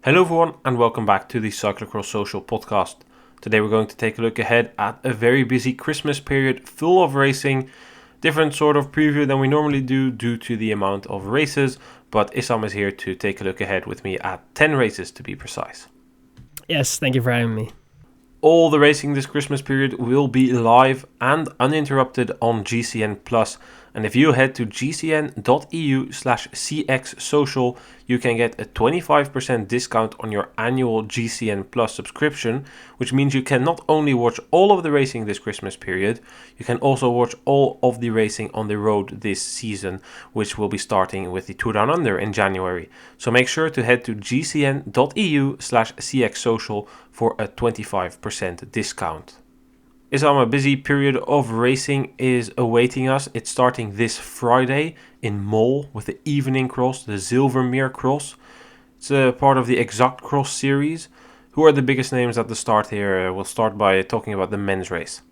Hello everyone and welcome back to the Cyclocross Social Podcast. Today we're going to take a look ahead at a very busy Christmas period full of racing. Different sort of preview than we normally do due to the amount of races, but Issam is here to take a look ahead with me at 10 races to be precise. Yes, thank you for having me. All the racing this Christmas period will be live and uninterrupted on GCN Plus. And if you head to gcn.eu/cxsocial, you can get a 25% discount on your annual GCN Plus subscription, which means you can not only watch all of the racing this Christmas period, you can also watch all of the racing on the road this season, which will be starting with the Tour Down Under in January. So make sure to head to gcn.eu/cxsocial for a 25% discount. Issam, a busy period of racing is awaiting us. It's starting this Friday in Mol with the evening cross, the Zilvermeer cross. It's a part of the Exact Cross series. Who are the biggest names at the start here? We'll start by talking about the men's race.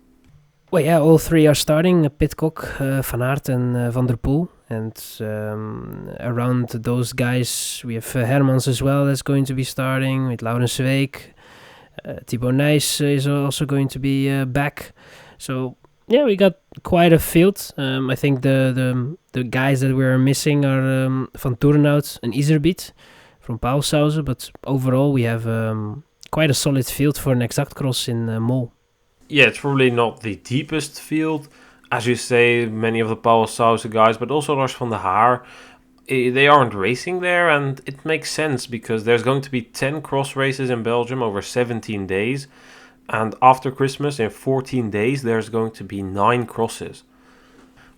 Well, yeah, all three are starting, Pidcock, Van Aert and Van der Poel. And around those guys, we have Hermans as well that's going to be starting with Laurens Week. Thibaut Nys is also going to be back. So, yeah, we got quite a field. I think the guys that we're missing are Van Toerenhout and Iserbiet from Paulshausen. But overall, we have quite a solid field for an Exact Cross in Mol. Yeah, it's probably not the deepest field. As you say, many of the Paulshausen guys, but also Lars van der Haar, they aren't racing there, and it makes sense because there's going to be 10 cross races in Belgium over 17 days, and after Christmas in 14 days there's going to be 9 crosses.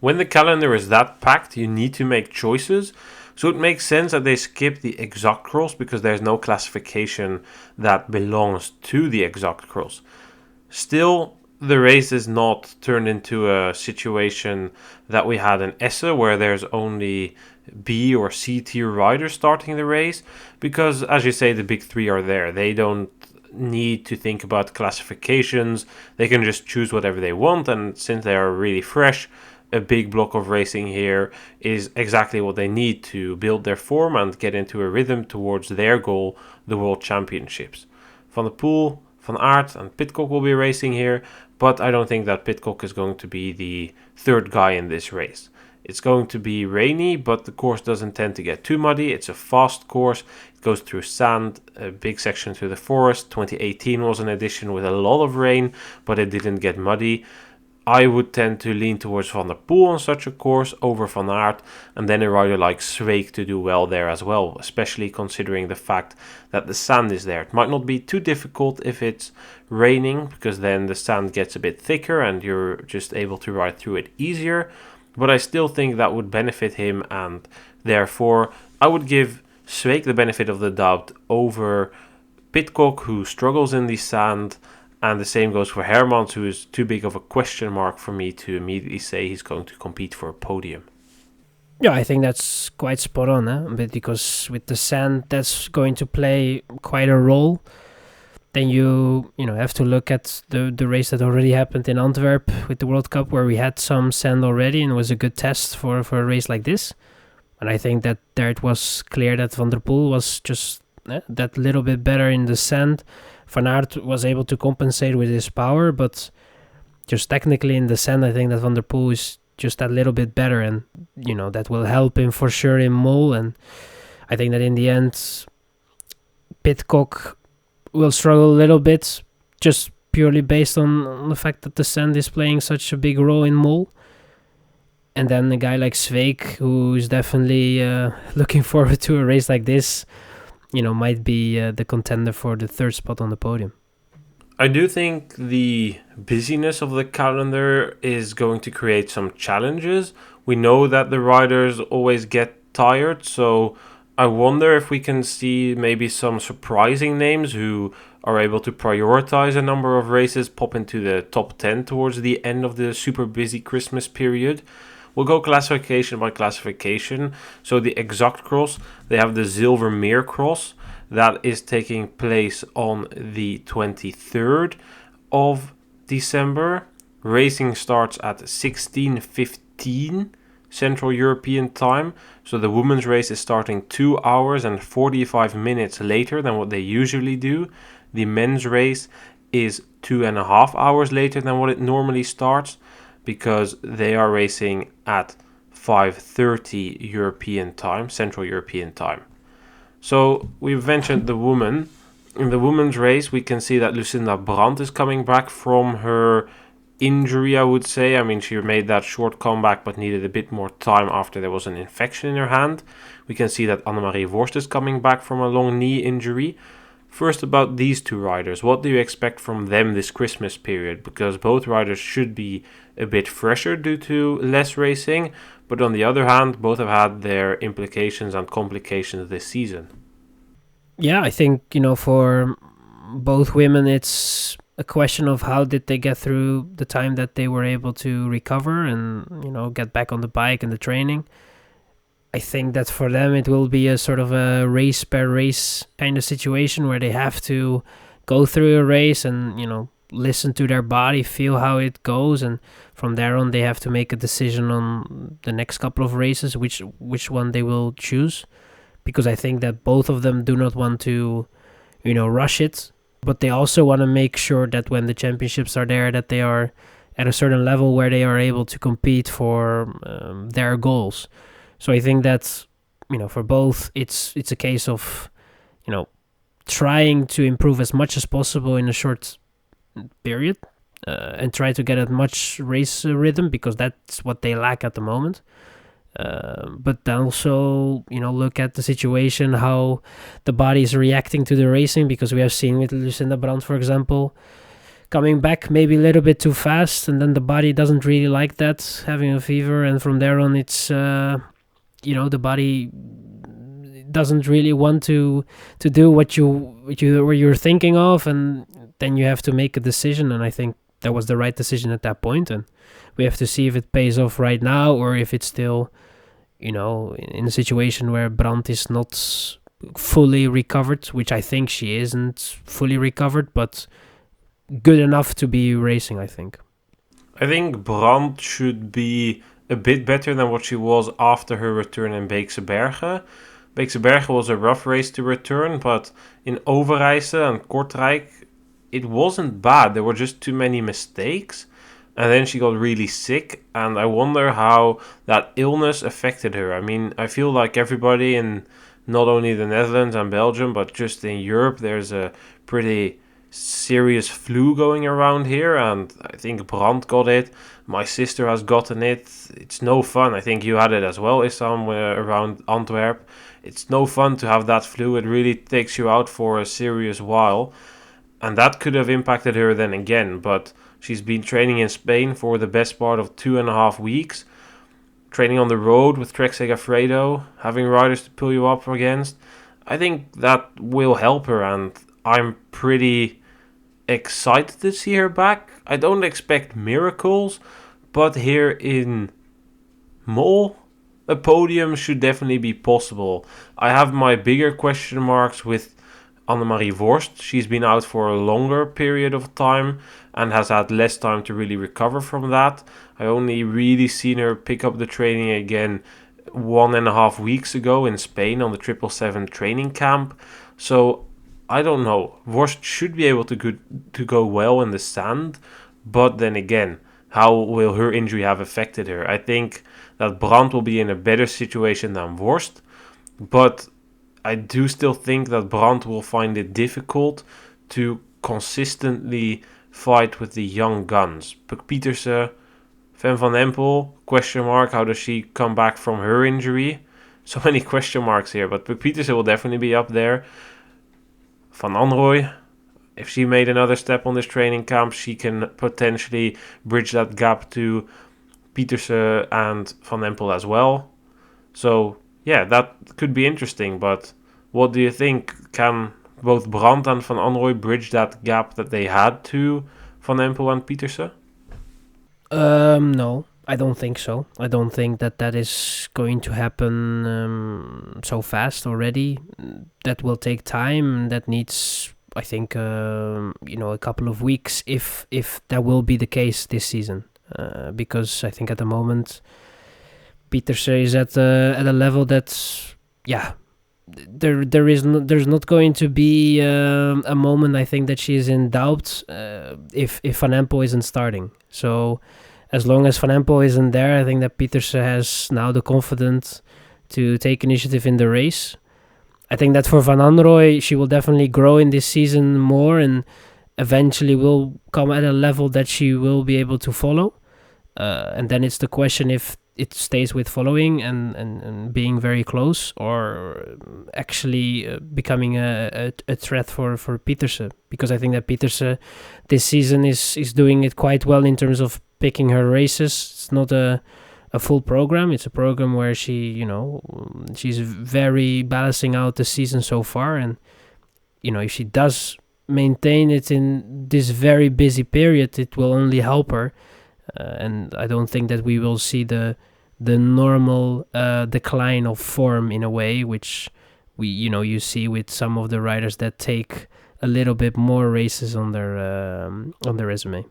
When the calendar is that packed, you need to make choices, so it makes sense that they skip the Exact Cross because there's no classification that belongs to the Exact Cross. Still, the race is not turned into a situation that we had in Essen where there's only B or C tier riders starting the race, because as you say, the big three are there. They don't need to think about classifications. They can just choose whatever they want, and since they are really fresh, a big block of racing here is exactly what they need to build their form and get into a rhythm towards their goal, the World Championships. Van der Poel, Van Aert and Pidcock will be racing here, but I don't think that Pidcock is going to be the third guy in this race. It's going to be rainy, but the course doesn't tend to get too muddy. It's a fast course. It goes through sand, a big section through the forest. 2018 was an edition with a lot of rain, but it didn't get muddy. I would tend to lean towards Van der Poel on such a course over Van Aert, and then a rider like Zweek to do well there as well, especially considering the fact that the sand is there. It might not be too difficult if it's raining, because then the sand gets a bit thicker and you're just able to ride through it easier. But I still think that would benefit him, and therefore I would give Zweek the benefit of the doubt over Pidcock, who struggles in the sand, and the same goes for Hermans, who is too big of a question mark for me to immediately say he's going to compete for a podium. Yeah, I think that's quite spot on, because with the sand, that's going to play quite a role. Then you have to look at the race that already happened in Antwerp with the World Cup, where we had some sand already and it was a good test for a race like this. And I think that there it was clear that Van der Poel was just that little bit better in the sand. Van Aert was able to compensate with his power, but just technically in the sand, I think that Van der Poel is just that little bit better, and that will help him for sure in Mol. And I think that in the end, Pidcock will struggle a little bit, just purely based on the fact that the sand is playing such a big role in Mol. And then a guy like Zweek, who is definitely looking forward to a race like this, might be the contender for the third spot on the podium. I do think the busyness of the calendar is going to create some challenges. We know that the riders always get tired, so I wonder if we can see maybe some surprising names who are able to prioritize a number of races, pop into the top 10 towards the end of the super busy Christmas period. We'll go classification by classification. So the Exact Cross, they have the Zilvermeer Cross. That is taking place on the 23rd of December. Racing starts at 16:15 Central European time. So the women's race is starting 2 hours and 45 minutes later than what they usually do. The men's race is 2.5 hours later than what it normally starts, because they are racing at 5:30 European time, Central European time. So we've mentioned the woman. In the women's race, we can see that Lucinda Brandt is coming back from her injury, I would say. I mean, she made that short comeback but needed a bit more time after there was an infection in her hand. We can see that Annemarie Worst is coming back from a long knee injury. First, about these two riders, what do you expect from them this Christmas period? Because both riders should be a bit fresher due to less racing, but on the other hand, both have had their implications and complications this season. Yeah, I think, for both women, it's a question of how did they get through the time that they were able to recover and, get back on the bike and the training. I think that for them it will be a sort of a race per race kind of situation where they have to go through a race and, listen to their body, feel how it goes, and from there on they have to make a decision on the next couple of races, which one they will choose. Because I think that both of them do not want to, rush it, but they also want to make sure that when the championships are there, that they are at a certain level where they are able to compete for their goals. So I think that, for both, it's a case of, trying to improve as much as possible in a short period and try to get as much race rhythm, because that's what they lack at the moment. But also, look at the situation, how the body is reacting to the racing, because we have seen with Lucinda Brandt, for example, coming back maybe a little bit too fast, and then the body doesn't really like that, having a fever, and from there on it's, the body doesn't really want to do what you're thinking of, and then you have to make a decision, and I think that was the right decision at that point, and we have to see if it pays off right now, or if it's still, in a situation where Brandt is not fully recovered, which I think she isn't fully recovered, but good enough to be racing, I think. I think Brandt should be a bit better than what she was after her return in Beekse Bergen. Beekse Bergen was a rough race to return, but in Overijse and Kortrijk, it wasn't bad. There were just too many mistakes. And then she got really sick, and I wonder how that illness affected her. I mean, I feel like everybody in not only the Netherlands and Belgium, but just in Europe, there's a pretty serious flu going around here, and I think Brandt got it. My sister has gotten it. It's no fun. I think you had it as well, Issam, around Antwerp. It's no fun to have that flu. It really takes you out for a serious while, and that could have impacted her then again, but she's been training in Spain for the best part of 2.5 weeks, training on the road with Trek Segafredo, having riders to pull you up against. I think that will help her, and I'm pretty excited to see her back. I don't expect miracles, but here in Mol, a podium should definitely be possible. I have my bigger question marks with Annemarie Worst. She's been out for a longer period of time and has had less time to really recover from that. I only really seen her pick up the training again 1.5 weeks ago in Spain on the 777 training camp. So I don't know. Worst should be able to go well in the sand, but then again, how will her injury have affected her? I think that Brandt will be in a better situation than Worst, but I do still think that Brandt will find it difficult to consistently fight with the young guns. Puk Pieterse, Fem van Empel, question mark, how does she come back from her injury? So many question marks here, but Puk Pieterse will definitely be up there. Van Anrooy, if she made another step on this training camp, she can potentially bridge that gap to Pieterse and Van Empel as well. So yeah, that could be interesting, but what do you think? Can both Brandt and Van Anrooy bridge that gap that they had to Van Empel and Pieterse? No, I don't think so. I don't think that is going to happen so fast already. That will take time. That needs, I think, a couple of weeks if that will be the case this season. Because I think at the moment Pieterse is at a level that's, there's not going to be a moment, I think, that she is in doubt if Van Empel isn't starting. So as long as Van Empel isn't there, I think that Pieterse has now the confidence to take initiative in the race. I think that for Van Anrooy, she will definitely grow in this season more and eventually will come at a level that she will be able to follow. And then it's the question if it stays with following and being very close, or actually becoming a threat for Pieterse. Because I think that Pieterse this season is doing it quite well in terms of picking her races. It's not a full program. It's a program where she's very balancing out the season so far. And, if she does maintain it in this very busy period, it will only help her. And I don't think that we will see the normal decline of form in a way, which you see with some of the riders that take a little bit more races on their resume.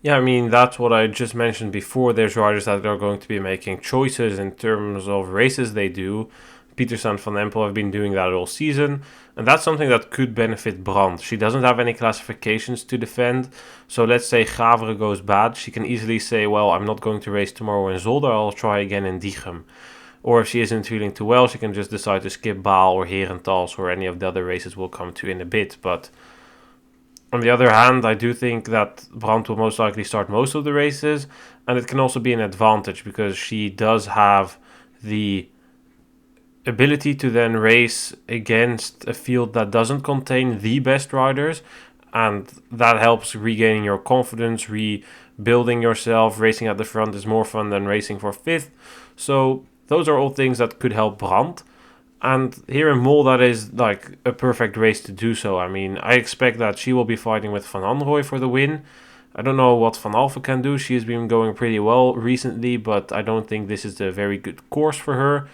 Yeah, I mean, that's what I just mentioned before. There's riders that are going to be making choices in terms of races they do. Pieterse and Van Empel have been doing that all season, and that's something that could benefit Brandt. She doesn't have any classifications to defend, so let's say Gavere goes bad, she can easily say, well, I'm not going to race tomorrow in Zolder, I'll try again in Diegem. Or if she isn't feeling too well, she can just decide to skip Baal or Herentals, or any of the other races we'll come to in a bit. But on the other hand, I do think that Brandt will most likely start most of the races, and it can also be an advantage because she does have the ability to then race against a field that doesn't contain the best riders, and that helps regaining your confidence, rebuilding yourself. Racing at the front is more fun than racing for fifth. So those are all things that could help Brandt. And here in Mol, that is like a perfect race to do so. I mean, I expect that she will be fighting with Van Anrooy for the win. I don't know what Van Alphen can do. She has been going pretty well recently, but I don't think this is a very good course for her.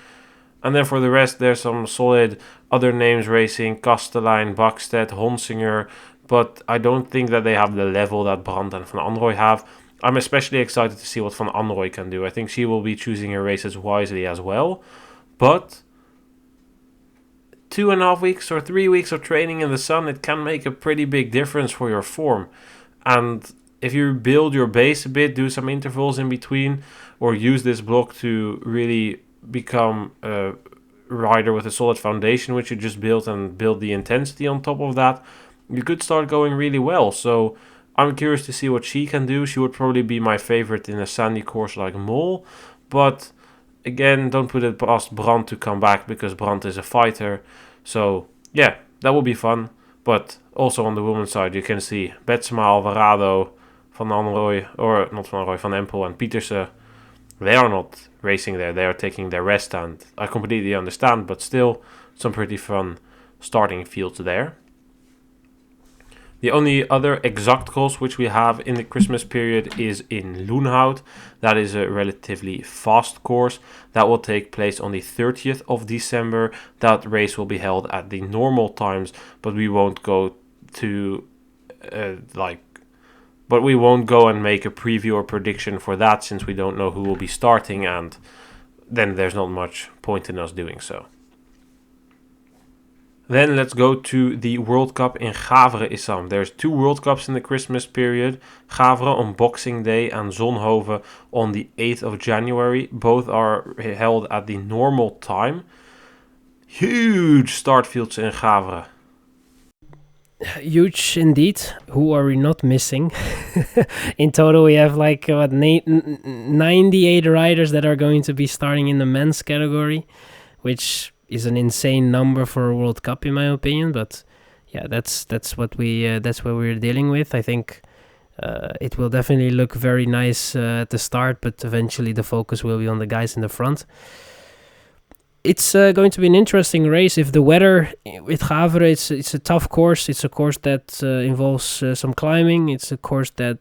And then for the rest, there's some solid other names racing, Kastelein, Bakstedt, Honsinger, but I don't think that they have the level that Brandt and Van Anrooy have. I'm especially excited to see what Van Anrooy can do. I think she will be choosing her races wisely as well, but 2.5 weeks or 3 weeks of training in the sun, it can make a pretty big difference for your form. And if you build your base a bit, do some intervals in between, or use this block to really become a rider with a solid foundation, which you just built, and build the intensity on top of that, you could start going really well. So I'm curious to see what she can do. She would probably be my favorite in a sandy course like Mol, but again, don't put it past Brandt to come back, because Brandt is a fighter. So yeah, that will be fun. But also on the women's side, you can see Betsema, Alvarado, Van Anrooy, or not Van Anrooy, Van Empel and Pieterse. They are not racing there. They are taking their rest, and I completely understand, but still some pretty fun starting fields there. The only other exact course which we have in the Christmas period is in Loenhout. That is a relatively fast course that will take place on the 30th of December. That race will be held at the normal times, but we won't go to But we won't go and make a preview or prediction for that, since we don't know who will be starting, and then there's not much point in us doing so. Then let's go to the World Cup in Gavere, Issam. There's 2 World Cups in the Christmas period. Gavere on Boxing Day and Zonhoven on the 8th of January. Both are held at the normal time. Huge start fields in Gavere. Huge indeed. Who are we not missing? In total, we have 98 riders that are going to be starting in the men's category, which is an insane number for a World Cup, in my opinion. But yeah, that's what we're dealing with. I think it will definitely look very nice at the start, but eventually the focus will be on the guys in the front. It's going to be an interesting race. If the weather with Gavere, it's a tough course. It's a course that involves some climbing. It's a course that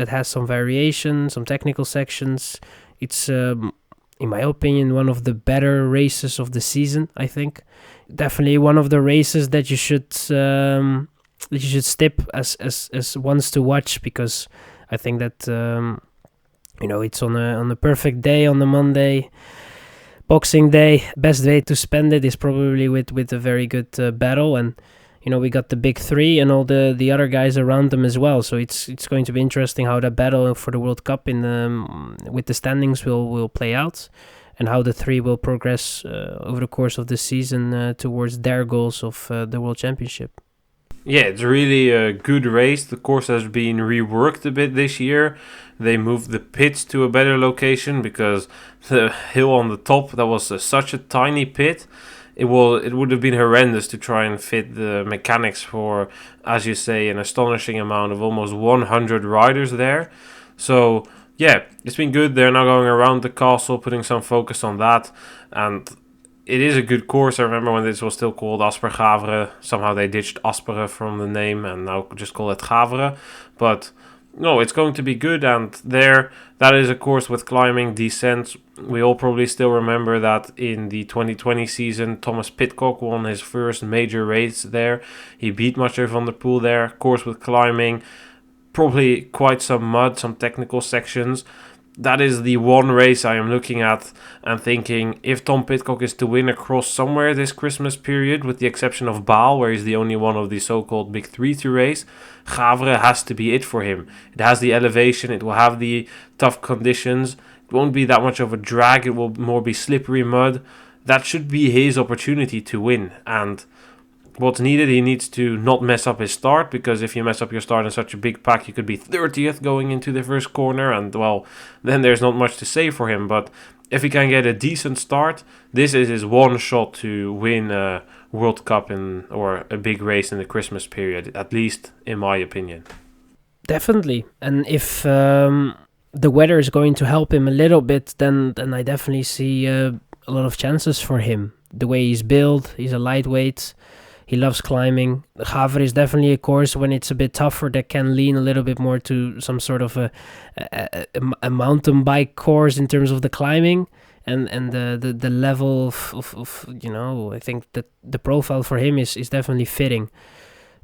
has some variation, some technical sections. It's in my opinion, one of the better races of the season. I think definitely one of the races that you should skip as ones to watch, because I think that It's on a perfect day on the Monday, Boxing Day. Best way to spend it is probably with a very good battle, and we got the big three and all the other guys around them as well. So it's going to be interesting how that battle for the World Cup with the standings will play out, and how the three will progress over the course of the season towards their goals of the World Championship. Yeah, it's really a good race. The course has been reworked a bit this year. They moved the pits to a better location because the hill on the top, that was such a tiny pit. It would have been horrendous to try and fit the mechanics for, as you say, an astonishing amount of almost 100 riders there. So yeah, it's been good. They're now going around the castle, putting some focus on that, and it is a good course. I remember when this was still called Asper-Gavere. Somehow they ditched Aspere from the name and now just call it Gavere. But no, it's going to be good. And that is a course with climbing, descent. We all probably still remember that in the 2020 season, Thomas Pidcock won his first major race there. He beat Mathieu van der Poel there. Course with climbing, probably quite some mud, some technical sections. That is the one race I am looking at and thinking, if Tom Pidcock is to win across somewhere this Christmas period, with the exception of Baal, where he's the only one of the so-called big three to race, Gavere has to be it for him. It has the elevation, it will have the tough conditions, it won't be that much of a drag, it will more be slippery mud. That should be his opportunity to win, and what's needed, he needs to not mess up his start, because if you mess up your start in such a big pack, you could be 30th going into the first corner, and well, then there's not much to say for him. But if he can get a decent start, this is his one shot to win a World Cup or a big race in the Christmas period, at least in my opinion. Definitely. And if the weather is going to help him a little bit, then I definitely see a lot of chances for him. The way he's built, he's a lightweight. He loves climbing. Gavere is definitely a course when it's a bit tougher that can lean a little bit more to some sort of a mountain bike course in terms of the climbing and the level of I think that the profile for him is definitely fitting.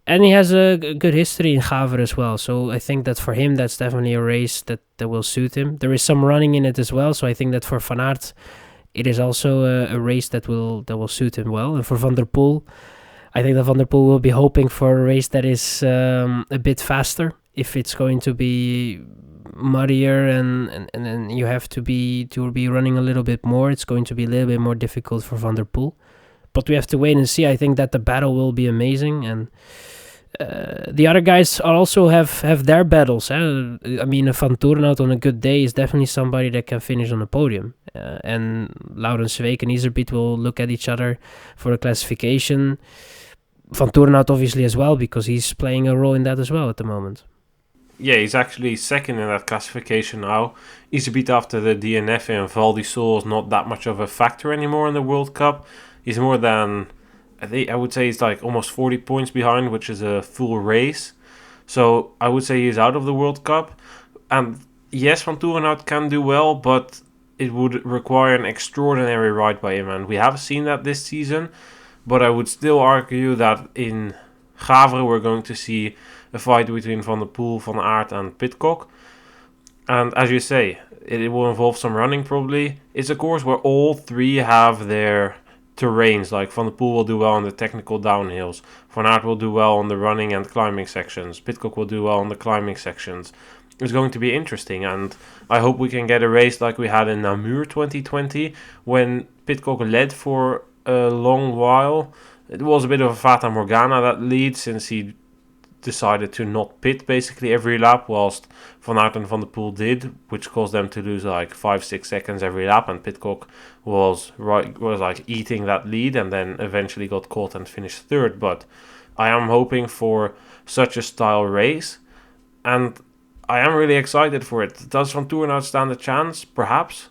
And he has a good history in Gavere as well. So I think that for him, that's definitely a race that will suit him. There is some running in it as well. So I think that for Van Aert, it is also a race that will suit him well. And for Van der Poel, I think that Van der Poel will be hoping for a race that is a bit faster. If it's going to be muddier and then you have to be running a little bit more, it's going to be a little bit more difficult for Van der Poel. But we have to wait and see. I think that the battle will be amazing, and the other guys also have their battles. I mean, Van Toornhout on a good day is definitely somebody that can finish on the podium. And Laurens Zweek and Iserbyt will look at each other for a classification. Van Toornhout obviously as well, because he's playing a role in that as well at the moment. Yeah, he's actually second in that classification now. Iserbyt after the DNF and Val di Sole is not that much of a factor anymore in the World Cup. He's more than, I would say he's like almost 40 points behind, which is a full race. So I would say he's out of the World Cup. And yes, Van Toornhout can do well, but it would require an extraordinary ride by him. And we have seen that this season. But I would still argue that in Gavere we're going to see a fight between Van der Poel, Van Aert and Pidcock. And as you say, it will involve some running probably. It's a course where all three have their terrains. Like Van der Poel will do well on the technical downhills. Van Aert will do well on the running and climbing sections. Pidcock will do well on the climbing sections. It's going to be interesting, and I hope we can get a race like we had in Namur 2020 when Pidcock led for a long while. It was a bit of a Fata Morgana, that lead, since he decided to not pit basically every lap, whilst Van Aert and Van der Poel did, which caused them to lose like 5-6 seconds every lap, and Pidcock was like eating that lead and then eventually got caught and finished third. But I am hoping for such a style race, and I am really excited for it. Does Van Toornhout stand a chance? Perhaps.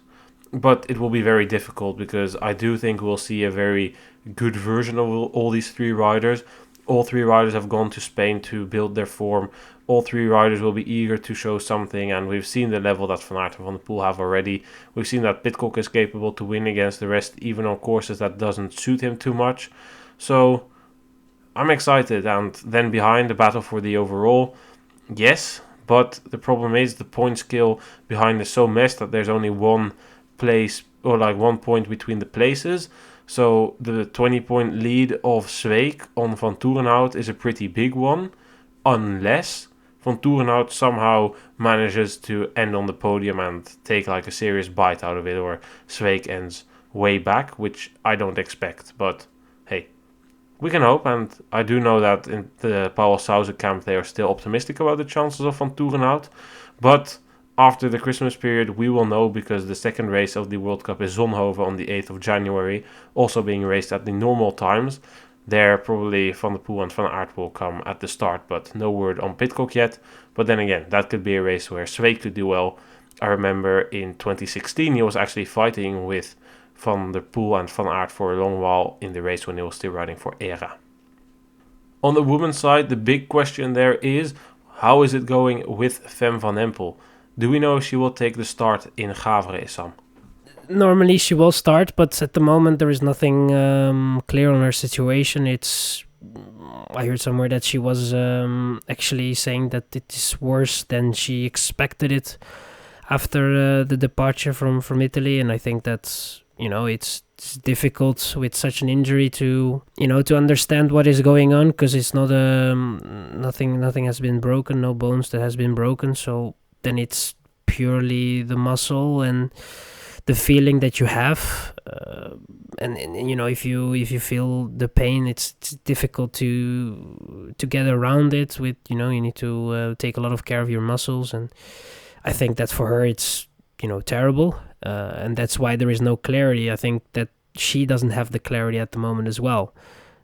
But it will be very difficult, because I do think we'll see a very good version of all these three riders. All three riders have gone to Spain to build their form. All three riders will be eager to show something, and we've seen the level that Van Aert and Van der Poel have already. We've seen that Pidcock is capable to win against the rest, even on courses that doesn't suit him too much. So I'm excited. And then behind, the battle for the overall, yes, But the problem is the point scale behind is so messed that there's only one place or like 1 point between the places. So the 20-point lead of Zweek on Van Toerenhout is a pretty big one, unless Van Toerenhout somehow manages to end on the podium and take like a serious bite out of it, or Zweek ends way back, which I don't expect. But hey, we can hope, and I do know that in the Paul Sauze camp they are still optimistic about the chances of Van Toerenhout. But after the Christmas period, we will know, because the second race of the World Cup is Zonhoven on the 8th of January, also being raced at the normal times. There, probably Van der Poel and Van Aert will come at the start, but no word on Pidcock yet. But then again, that could be a race where Zweek could do well. I remember in 2016 he was actually fighting with Van der Poel and Van Aert for a long while in the race when he was still riding for ERA. On the women's side, the big question there is, how is it going with Fem van Empel? Do we know if she will take the start in Gavere, Issam? Normally she will start, but at the moment there is nothing clear on her situation. I heard somewhere that she was actually saying that it is worse than she expected it after the departure from Italy, and I think that it's difficult with such an injury to understand what is going on, because it's not nothing has been broken, no bones that has been broken, so then it's purely the muscle and the feeling that you have, and if you feel the pain, it's difficult to get around it. With you need to take a lot of care of your muscles, and I think that for her it's terrible, and that's why there is no clarity. I think that she doesn't have the clarity at the moment as well.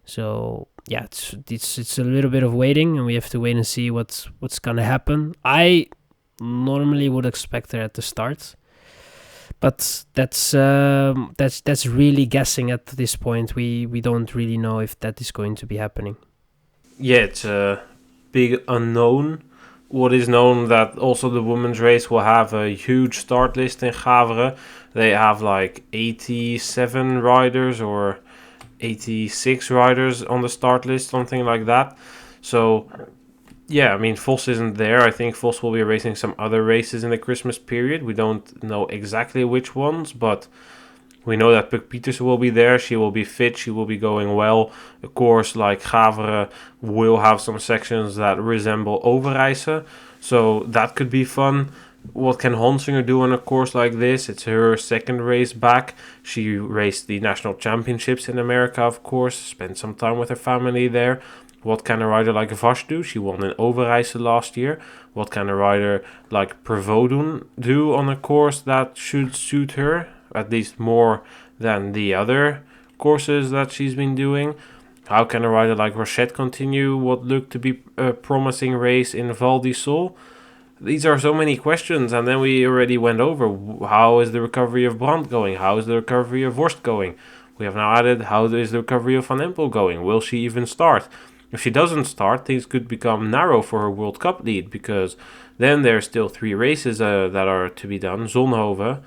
So yeah, it's a little bit of waiting, and we have to wait and see what's gonna happen. I normally would expect her at the start, but that's really guessing at this point. We don't really know if that is going to be happening. Yeah, it's a big unknown. What is known that also the women's race will have a huge start list in Gavere. They have like 87 riders or 86 riders on the start list, something like that. So yeah, I mean, Vos isn't there. I think Vos will be racing some other races in the Christmas period. We don't know exactly which ones, but we know that Puk Pietersen will be there. She will be fit. She will be going well. A course like Gavere will have some sections that resemble Overijse, so that could be fun. What can Honsinger do on a course like this? It's her second race back. She raced the national championships in America, of course, spent some time with her family there. What can a rider like Vash do? She won in Overijse last year. What can a rider like Pervodun do on a course that should suit her, at least more than the other courses that she's been doing? How can a rider like Rochette continue what looked to be a promising race in Val di Sol? These are so many questions, and then we already went over how is the recovery of Brandt going? How is the recovery of Worst going? We have now added how is the recovery of Van Empel going? Will she even start? If she doesn't start, things could become narrow for her World Cup lead, because then there are still 3 races that are to be done. Zonhoven,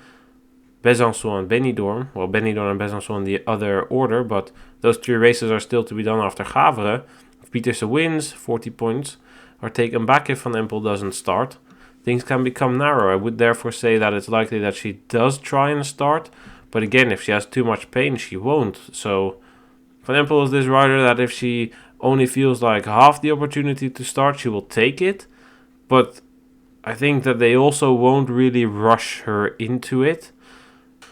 Besançon and Benidorm. Well, Benidorm and Besançon in the other order, but those 3 races are still to be done after Gavere. If Pietersen wins, 40 points are taken back if Van Empel doesn't start. Things can become narrow. I would therefore say that it's likely that she does try and start, but again, if she has too much pain, she won't. So Van Empel is this rider that if she only feels like half the opportunity to start, she will take it. But I think that they also won't really rush her into it.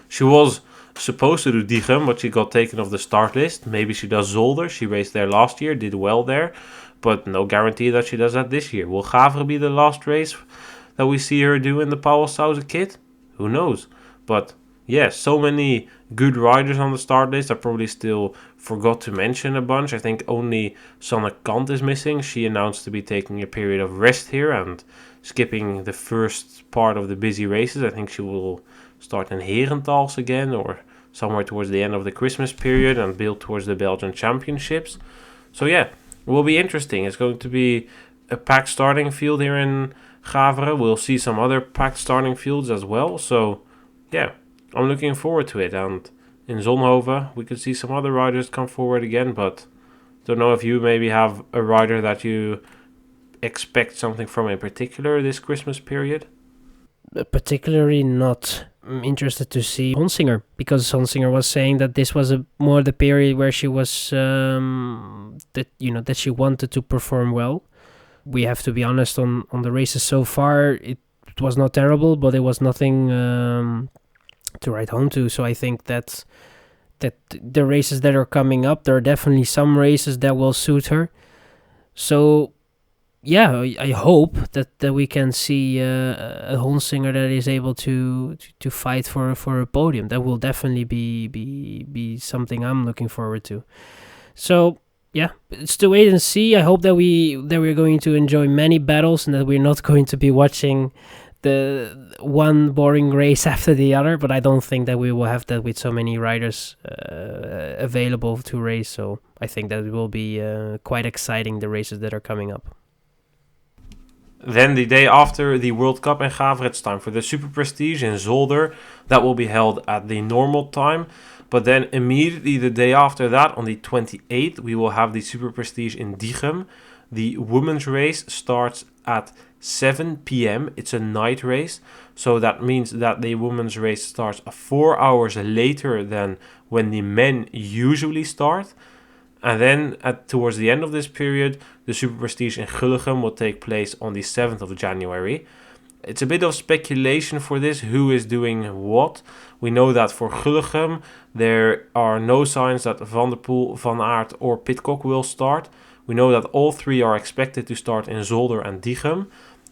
She was supposed to do Diegem, but she got taken off the start list. Maybe she does Zolder. She raced there last year, did well there, but no guarantee that she does that this year. Will Gavere be the last race that we see her do in the Paul Sauze kit? Who knows? But yeah, so many good riders on the start list. I probably still forgot to mention a bunch. I think only Sanne Kant is missing. She announced to be taking a period of rest here and skipping the first part of the busy races. I think she will start in Herentals again, or somewhere towards the end of the Christmas period, and build towards the Belgian Championships. So yeah, it will be interesting. It's going to be a packed starting field here in Gavere. We'll see some other packed starting fields as well. So yeah, I'm looking forward to it. And in Zonhoven, we could see some other riders come forward again, but don't know if you maybe have a rider that you expect something from in particular this Christmas period? Particularly not. I'm interested to see Honsinger, because Honsinger was saying that this was more the period where she was that she wanted to perform well. We have to be honest, on the races so far, it was not terrible, but it was nothing to write home to. So I think that the races that are coming up, there are definitely some races that will suit her. So yeah, I hope that we can see a Honsinger that is able to fight for a podium. That will definitely be something I'm looking forward to. So yeah, it's to wait and see. I hope that we're going to enjoy many battles, and that we're not going to be watching the one boring race after the other. But I don't think that we will have that with so many riders available to race. So I think that it will be quite exciting, the races that are coming up. Then the day after the World Cup in Gavre, it's time for the Super Prestige in Zolder. That will be held at the normal time. But then immediately the day after that, on the 28th, we will have the Super Prestige in Diegem. The women's race starts at 7 p.m. It's a night race. So that means that the women's race starts 4 hours later than when the men usually start. And then towards the end of this period, the Super Prestige in Gullegem will take place on the 7th of January. It's a bit of speculation for this, who is doing what. We know that for Gullegem, there are no signs that Van der Poel, Van Aert or Pidcock will start. We know that all three are expected to start in Zolder and Diegem.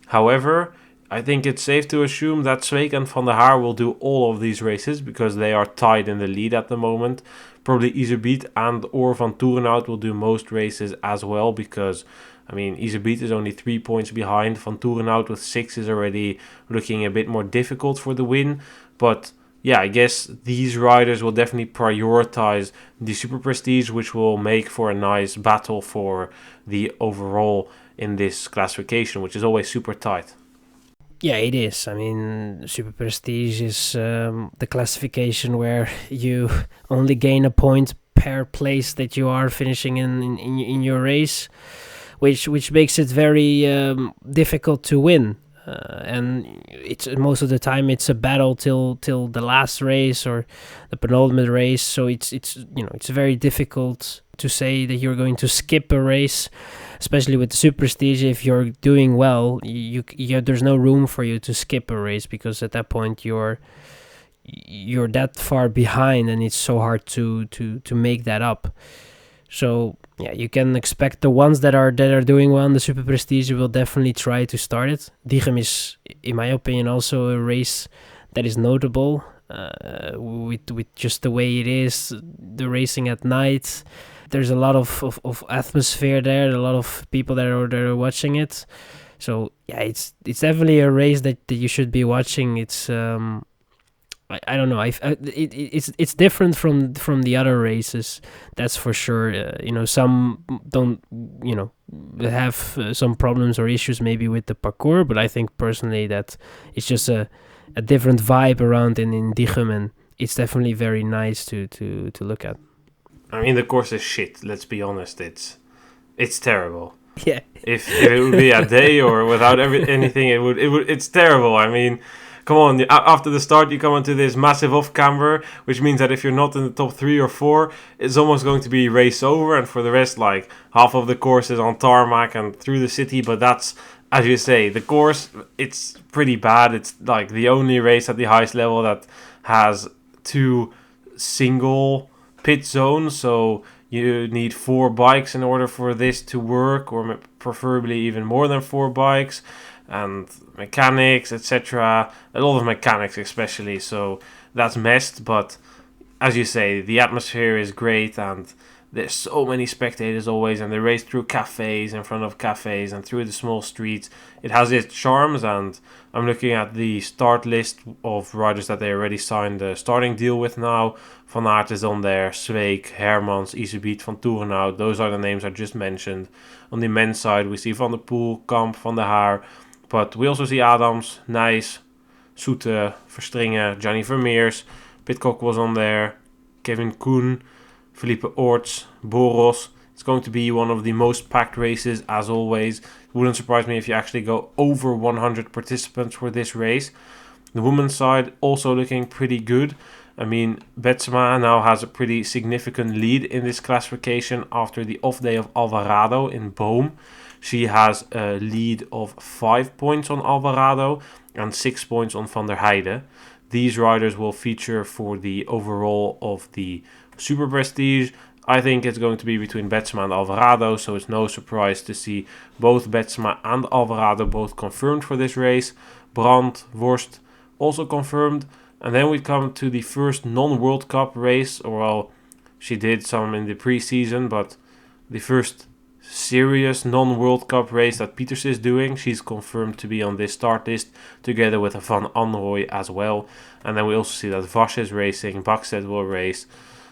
However, I think it's safe to assume that Zweek and Van der Haar will do all of these races, because they are tied in the lead at the moment. Probably Iserbyt and or Van Toerenhout will do most races as well, because, I mean, Iserbyt is only 3 points behind. Van Toerenhout with 6 is already looking a bit more difficult for the win. But yeah, I guess these riders will definitely prioritize the Super Prestige, which will make for a nice battle for the overall in this classification, which is always super tight. Yeah, it is. I mean, Super Prestige is the classification where you only gain a point per place that you are finishing in your race, which makes it very difficult to win. And it's most of the time it's a battle till the last race or the penultimate race. So it's very difficult to say that you're going to skip a race, especially with the Super Prestige. If you're doing well, you there's no room for you to skip a race, because at that point you're that far behind, and it's so hard to make that up. So yeah, you can expect the ones that are doing well in the Super Prestige will definitely try to start it. Diegem is, in my opinion, also a race that is notable with just the way it is, the racing at night. There's a lot of atmosphere there, a lot of people that are watching it. So yeah, it's definitely a race that you should be watching. It's I don't know. It's different from the other races, that's for sure. Some don't have some problems or issues maybe with the parcours, but I think personally that it's just a different vibe around in Diegem, and it's definitely very nice to look at. I mean, the course is shit. Let's be honest. It's terrible. Yeah. If it would be a day or without anything, it would. It's terrible. I mean, come on. After the start, you come onto this massive off-camber, which means that if you're not in the top 3 or 4, it's almost going to be race over. And for the rest, like half of the course is on tarmac and through the city. But that's, as you say, the course. It's pretty bad. It's like the only race at the highest level that has 2 single pit zones, so you need 4 bikes in order for this to work, or preferably even more than 4 bikes, and mechanics, etc. A lot of mechanics especially, so that's messed. But as you say, the atmosphere is great, and there's so many spectators always, and they race through cafes, in front of cafes, and through the small streets. It has its charms, and I'm looking at the start list of riders that they already signed a starting deal with now. Van Aert is on there, Zweek, Hermans, Iserbyt, Van Toerenhout. Those are the names I just mentioned. On the men's side, we see Van der Poel, Kamp, Van der Haar. But we also see Adams, Nijs, Soete, Verstringen, Gianni Vermeers. Pidcock was on there, Kevin Koen, Felipe Oorts, Boros, It's going to be one of the most packed races as always. It wouldn't surprise me if you actually go over 100 participants for this race. The women's side also looking pretty good. I mean, Betsema now has a pretty significant lead in this classification after the off day of Alvarado in Boom. She has a lead of 5 points on Alvarado and 6 points on Van der Heijden. These riders will feature for the overall of the Super Prestige. I think it's going to be between Betsema and Alvarado, so it's no surprise to see both Betsema and Alvarado both confirmed for this race. Brandt, Worst also confirmed. And then we come to the first non-World Cup race. Well, she did some in the pre-season, but the first serious non-World Cup race that Pieters is doing. She's confirmed to be on this start list together with Van Anrooy as well. And then we also see that Vash is racing, Bakstedt will race.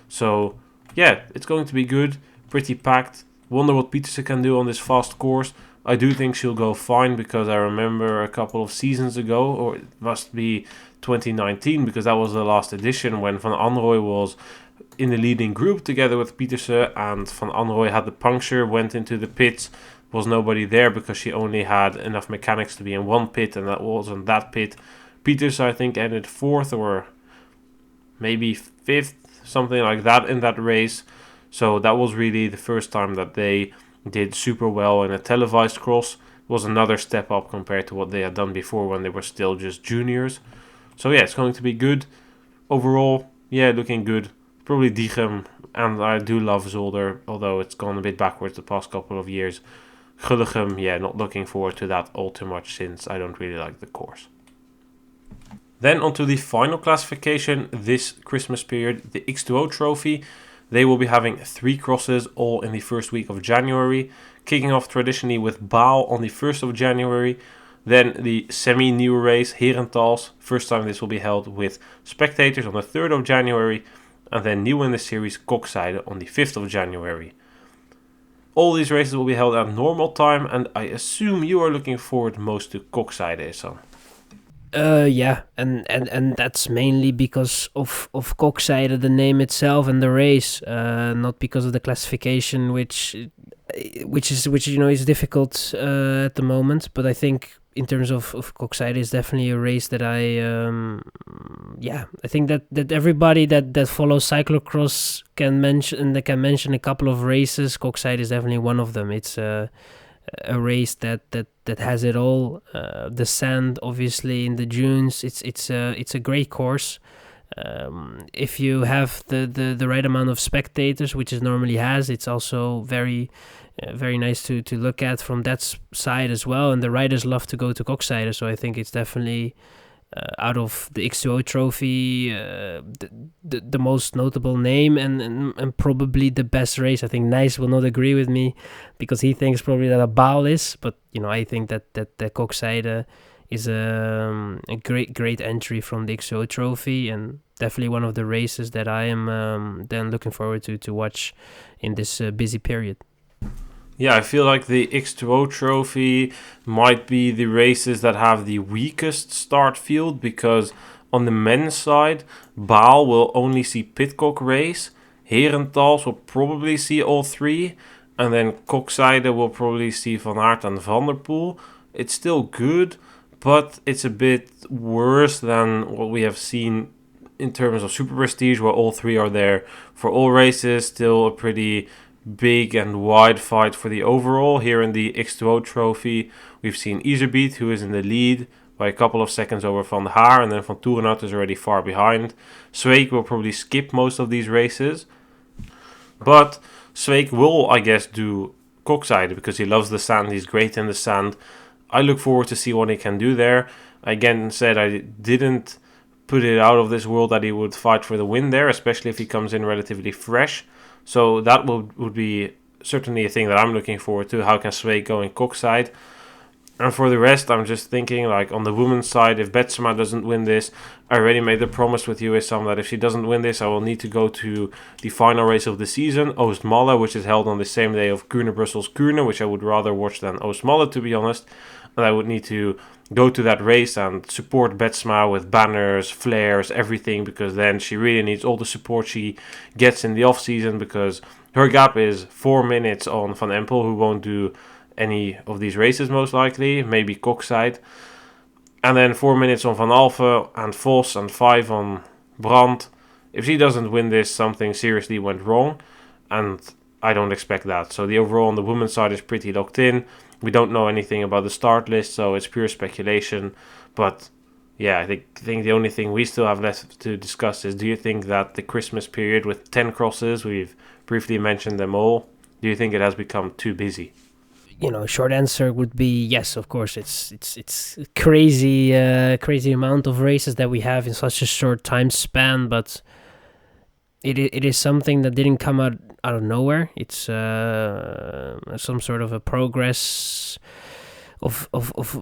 So yeah, it's going to be good, pretty packed. Wonder what Pietersen can do on this fast course. I do think she'll go fine because I remember a couple of seasons ago, or it must be 2019 because that was the last edition when Van Anrooy was in the leading group together with Pietersen, and Van Anrooy had the puncture, went into the pits, was nobody there because she only had enough mechanics to be in one pit, and that wasn't that pit. Pietersen, I think, ended 4th or maybe 5th, something like that in that race. So that was really the first time that they did super well in a televised cross. It was another step up compared to what they had done before when they were still just juniors. So yeah, it's going to be good. Overall, yeah, looking good. Probably Diegem, and I do love Zolder, although it's gone a bit backwards the past couple of years. Gulligem, yeah, not looking forward to that all too much since I don't really like the course. Then onto the final classification this Christmas period, the X2O Trophy. They will be having 3 crosses all in the first week of January, kicking off traditionally with Baal on the 1st of January. Then the semi-new race, Herentals. First time this will be held with spectators on the 3rd of January. And then new in the series, Kokzijde on the 5th of January. All these races will be held at normal time, and I assume you are looking forward most to Kokzijde, Issam. Yeah, and that's mainly because of Kokzijde, the name itself and the race, not because of the classification, which is difficult at the moment. But I think in terms of Kokzijde is definitely a race that I think that everybody that follows cyclocross can mention a couple of races. Kokzijde is definitely one of them. It's a race that has it all. The sand, obviously, in the dunes. It's a great course. If you have the right amount of spectators, which it normally has, it's also very nice to look at from that side as well. And the riders love to go to Kokzijde, so I think it's definitely out of the X2O Trophy the most notable name and probably the best race. I think Nijs will not agree with me because he thinks probably that a Baal is, but I think that Kokzijde is a great entry from the X2O Trophy, and definitely one of the races that I am then looking forward to watch in this busy period. Yeah, I feel like the X2O Trophy might be the races that have the weakest start field, because on the men's side, Baal will only see Pidcock race, Herentals will probably see all 3, and then Kokzijde will probably see Van Aert and Van der Poel. It's still good, but it's a bit worse than what we have seen in terms of Super Prestige, where all 3 are there for all races. Still a pretty big and wide fight for the overall. Here in the X2O Trophy, we've seen Iserbiet, who is in the lead by a couple of seconds over Van der Haar, and then Van Toerenhout is already far behind. Sweeck will probably skip most of these races, but Sweeck will, I guess, do Kokzijde because he loves the sand. He's great in the sand. I look forward to see what he can do there. Again, said I didn't put it out of this world that he would fight for the win there, especially if he comes in relatively fresh. So that would be certainly a thing that I'm looking forward to. How can Sweeck go in Kokzijde? And for the rest, I'm just thinking, like, on the women's side, if Betsema doesn't win this, I already made the promise with you, Issam, that if she doesn't win this, I will need to go to the final race of the season, Oostmalle, which is held on the same day of Kuurne-Brussels-Kuurne, which I would rather watch than Oostmalle, to be honest. and I would need to go to that race and support Betsma with banners, flares, everything, because then she really needs all the support she gets in the off season, because her gap is 4 minutes on Van Empel, who won't do any of these races most likely, maybe Kokside, and then 4 minutes on Van Alphen and Vos and 5 on Brandt. If she doesn't win this, something seriously went wrong, and I don't expect that. So the overall on the women's side is pretty locked in. We don't know anything about the start list, so it's pure speculation. But yeah, I think the only thing we still have left to discuss is, do you think that the Christmas period with 10 crosses, we've briefly mentioned them all, do you think it has become too busy? Short answer would be yes. Of course, it's crazy, crazy amount of races that we have in such a short time span. But it is something that didn't come out of nowhere. It's some sort of a progress of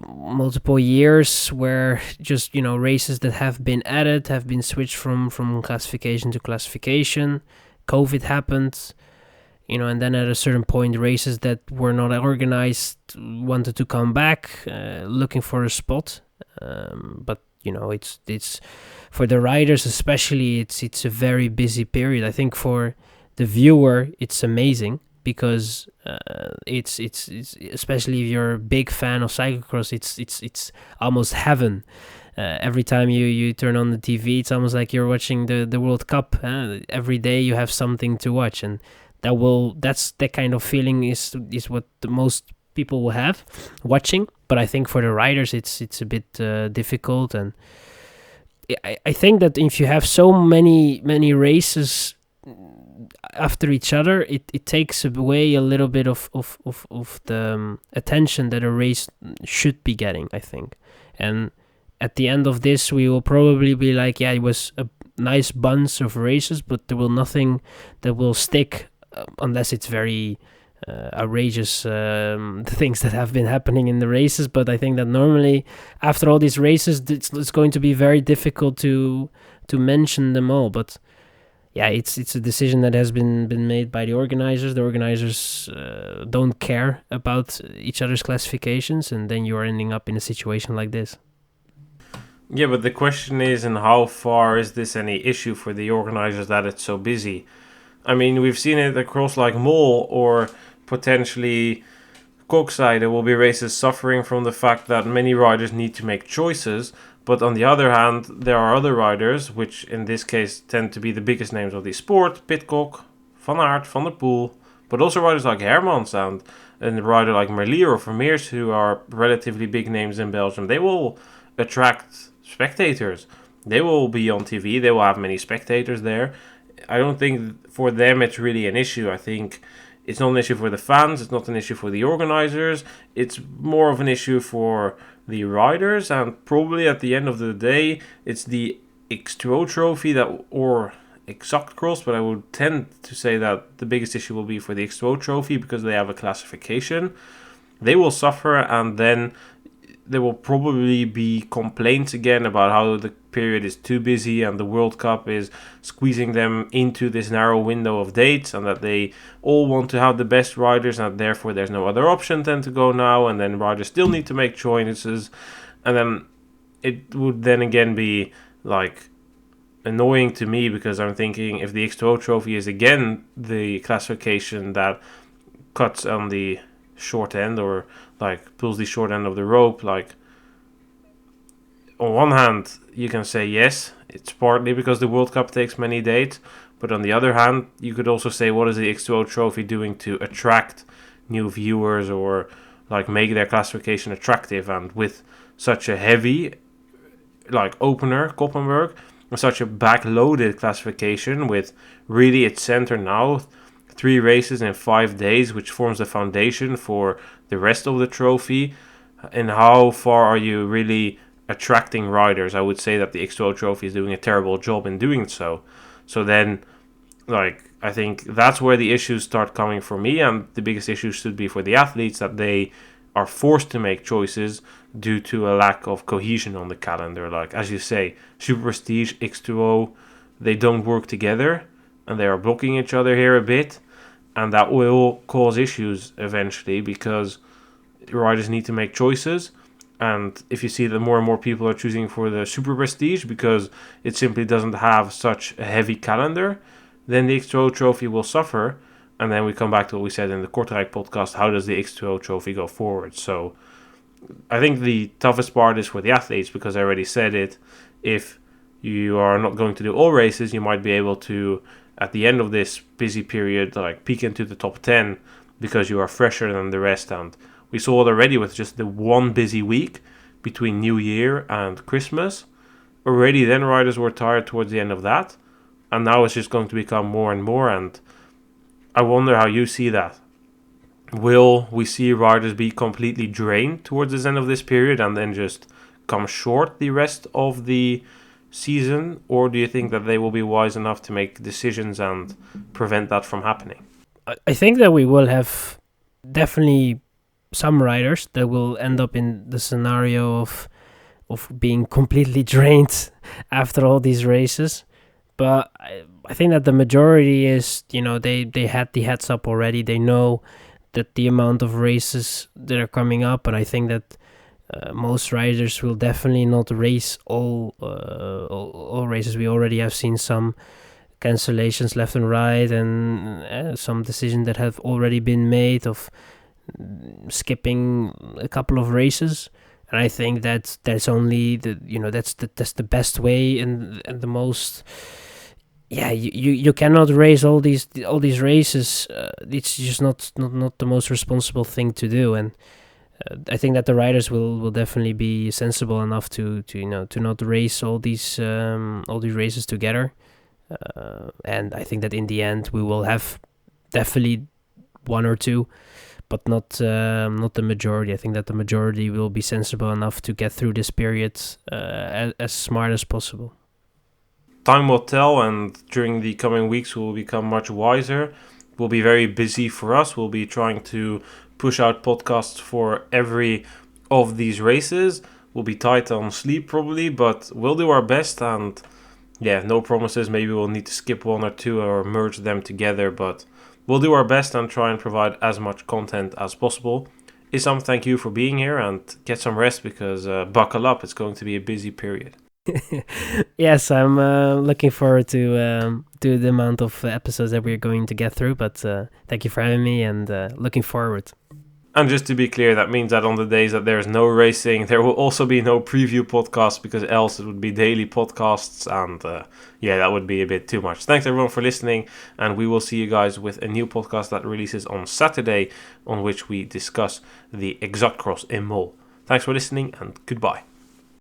multiple years, where just races that have been added have been switched from classification to classification. COVID happened. And then at a certain point, races that were not organized wanted to come back, looking for a spot. But it's for the riders especially. It's a very busy period. I think for the viewer, it's amazing, because it's especially if you're a big fan of cyclocross, it's almost heaven. Every time you turn on the TV, it's almost like you're watching the World Cup. Every day you have something to watch, and that kind of feeling is what the most people will have watching. But I think for the riders, it's a bit difficult, and I think that if you have so many races after each other, it takes away a little bit of the attention that a race should be getting, I think. And at the end of this, we will probably be like, yeah, it was a nice bunch of races, but there will nothing that will stick, unless it's very outrageous things that have been happening in the races. But I think that normally after all these races, it's going to be very difficult to mention them all. But yeah, it's a decision that has been made by the organizers. The organizers don't care about each other's classifications, and then you're ending up in a situation like this. Yeah, but the question is, and how far is this any issue for the organizers that it's so busy? I mean, we've seen it across like Mol or potentially Kokside. There will be races suffering from the fact that many riders need to make choices. But on the other hand, there are other riders, which in this case tend to be the biggest names of the sport. Pidcock, Van Aert, Van der Poel. But also riders like Hermans and a rider like Merlier or Vermeers, who are relatively big names in Belgium. They will attract spectators. They will be on TV. They will have many spectators there. I don't think for them it's really an issue. I think it's not an issue for the fans. It's not an issue for the organizers. It's more of an issue for the riders, and probably at the end of the day, it's the X2O trophy or Exact Cross, but I would tend to say that the biggest issue will be for the X2O trophy, because they have a classification. They will suffer, and then there will probably be complaints again about how the period is too busy and the World Cup is squeezing them into this narrow window of dates, and that they all want to have the best riders, and therefore there's no other option than to go now, and then riders still need to make choices. And then it would then again be like annoying to me, because I'm thinking, if the X2O trophy is again the classification that cuts on the short end, or like pulls the short end of the rope, like on one hand you can say yes, it's partly because the World Cup takes many dates, but on the other hand you could also say, what is the X2O trophy doing to attract new viewers, or like make their classification attractive? And with such a heavy like opener, Koppenberg, such a backloaded classification with really its center now, 3 races in 5 days, which forms the foundation for the rest of the trophy. And how far are you really attracting riders? I would say that the X2O trophy is doing a terrible job in doing so. So then, like, I think that's where the issues start coming for me, and the biggest issue should be for the athletes, that they are forced to make choices due to a lack of cohesion on the calendar. Like, as you say, Super Prestige, X2O, they don't work together, and they are blocking each other here a bit, and that will cause issues eventually, because riders need to make choices, And if you see that more and more people are choosing for the Super Prestige because it simply doesn't have such a heavy calendar, then the X2O trophy will suffer. And then we come back to what we said in the Kortrijk podcast, how does the X2O trophy go forward? So I think the toughest part is for the athletes, because I already said it. If you are not going to do all races, you might be able to, at the end of this busy period, like peek into the top 10 because you are fresher than the rest. And we saw it already with just the one busy week between New Year and Christmas. Already then riders were tired towards the end of that. And now it's just going to become more and more. And I wonder how you see that. Will we see riders be completely drained towards the end of this period and then just come short the rest of the season? Or do you think that they will be wise enough to make decisions and prevent that from happening? I think that we will have definitely some riders that will end up in the scenario of being completely drained after all these races. But I think that the majority is, they had the heads up already. They know that the amount of races that are coming up, and I think that most riders will definitely not race all races. We already have seen some cancellations left and right, and some decisions that have already been made of skipping a couple of races. And I think that that's only that's the best way and the most. Yeah, you cannot race all these races. It's just not the most responsible thing to do, and I think that the riders will definitely be sensible enough to not race all these races together. And I think that in the end we will have definitely one or two, but not the majority. I think that the majority will be sensible enough to get through this period as smart as possible. Time will tell, and during the coming weeks we will become much wiser. We'll be very busy for us. We'll be trying to push out podcasts for every of these races. We'll be tight on sleep probably, but we'll do our best. And yeah, no promises. Maybe we'll need to skip one or two or merge them together, but we'll do our best and try and provide as much content as possible. Issam, thank you for being here, and get some rest because buckle up. It's going to be a busy period. Yes, I'm looking forward to the amount of episodes that we're going to get through, but thank you for having me, and looking forward. And just to be clear, that means that on the days that there's no racing, there will also be no preview podcasts, because else it would be daily podcasts, and that would be a bit too much. Thanks everyone for listening, and we will see you guys with a new podcast that releases on Saturday, on which we discuss the Cyclocross in Mol. Thanks for listening, and goodbye.